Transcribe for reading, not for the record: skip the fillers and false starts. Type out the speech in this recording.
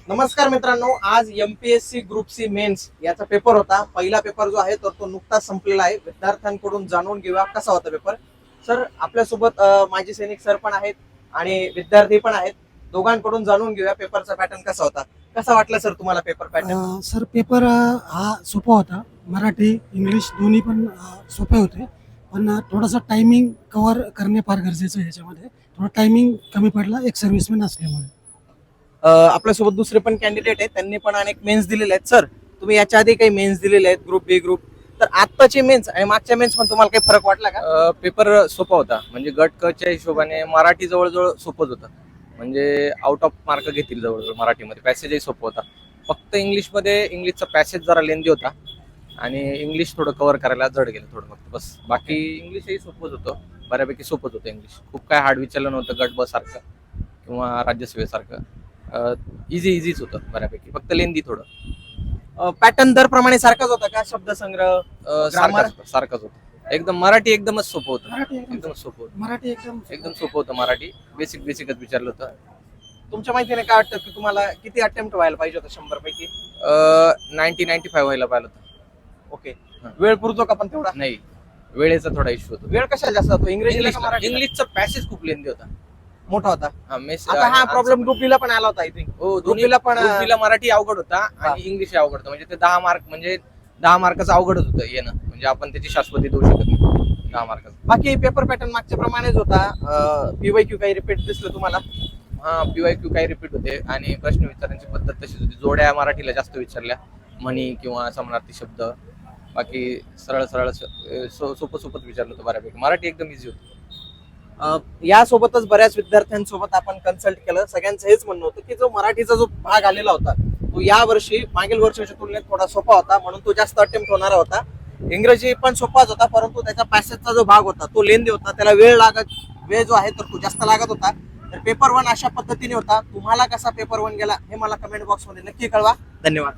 नमस्कार मित्रांनो, आज एमपीएससी ग्रुप सी मेन्स याचा पेपर होता. पहिला पेपर जो आहे तर तो नुकताच संपलेला आहे. विद्यार्थ्यांकडून जाणून घेऊया कसा होता पेपर. सर, आपल्यासोबत माजी सैनिक सर पण आहेत आणि विद्यार्थी पण आहेत. दोघांकडून जाणून घेऊया पेपरचा पॅटर्न कसा होता. कसा वाटला सर तुम्हाला पेपर पॅटर्न? सर पेपर हा सोपा होता. मराठी इंग्लिश दोन्ही पण सोपे होते. पण थोडासा टायमिंग कव्हर करणे फार गरजेचं आहे. याच्यामध्ये थोडा टायमिंग कमी पडला एक सर्व्हिसमॅन असल्यामुळे. आपल्यासोबत दुसरे पण कॅन्डिडेट आहेत, त्यांनी पण अनेक मेन्स दिलेले आहेत. सर, तुम्ही याच्या आधी काही मेन्स दिलेले आहेत, ग्रुप बी ग्रुप, तर आत्ताचे मेन्स आणि मागच्या मेन्स पण तुम्हाला काही फरक वाटला का? पेपर सोपा होता. म्हणजे गट क च्या हिशोबाने मराठी जवळजवळ सोपंच होतं. म्हणजे आउट ऑफ मार्क घेतील जवळजवळ मराठीमध्ये. पॅसेजही सोपं होता. फक्त इंग्लिशमध्ये इंग्लिशचा पॅसेज जरा लेंदी होता आणि इंग्लिश थोडं कव्हर करायला जड गेलं थोडं फक्त, बस. बाकी इंग्लिशही सोपंच होतं, बऱ्यापैकी सोपंच होतं इंग्लिश. खूप काय हार्ड विचारलं नव्हतं गट ब सारखं किंवा राज्यसेवेसारखं. इझीच होतं बऱ्यापैकी, फक्त लेंदी थोडं. पॅटर्न दर प्रमाणे सारखाच होता का? शब्दसंग्रह, ग्रामर? सारखंच होतं एकदम. मराठी एकदमच सोपं होतं. मराठी एकदम एकदमच सोपं होतं. मराठी एकदम सोपं होतं मराठी. बेसिकच विचारलं होतं. तुमच्या माहितीने काय वाटतं की तुम्हाला किती अटेम्प्ट व्हायला पाहिजे होतं 100 पैकी? 95 व्हायला पाहिलं होतं. ओके. वेळ पुरतो का पण तेवढा? नाही, वेळेचा थोडा इश्यू होता. वेळ कशाला जास्त होतो? इंग्रजीला का मराठीला? इंग्लिशचा पॅसेज खूप लेंदी होता. मोठा होता. आता आता हा प्रॉब्लेम ग्रुप बी ला पण आला होता आय थिंक. हो, ग्रुपीला पण ग्रुपीला मराठी अवघड होता आणि इंग्लिश अवघड होतं. म्हणजे ते 10 मार्क, म्हणजे 10 मार्काचं अवघडच होतं येणं. म्हणजे आपण त्याची शाश्वती देऊ शकत नाही 10 मार्काचं. बाकी पेपर पॅटर्न मागच्या प्रमाणेच होता. पीवायक्यू काही रिपीट दिसलं तुम्हाला? हा, पीवायक्यू काही रिपीट होते आणि प्रश्न विचारण्याची पद्धत तशीच होती. जोड्या मराठीला जास्त विचारल्या, म्हणी किंवा समानार्थी शब्द. बाकी सरळ सोपंच विचारलं होतं बऱ्यापैकी. मराठी एकदम इझी होती. यासोबतच बऱ्याच विद्यार्थ्यांसोबत आपण कन्सल्ट केलं. सगळ्यांचं हेच म्हणणं होतं की जो मराठीचा जो भाग आलेला होता तो या वर्षी मागील वर्षाच्या तुलनेत थोडा सोपा होता, म्हणून तो जास्त अटेम्प्ट होणारा होता. इंग्रजी पण सोपाच होता, परंतु त्याचा पॅसेजचा जो भाग होता तो लेंदी होता. त्याला वेळ जो आहे तर तो जास्त लागत होता. तर पेपर 1 अशा पद्धतीने होता. तुम्हाला कसा पेपर 1 गेला हे मला कमेंट बॉक्स मध्ये नक्की कळवा. धन्यवाद.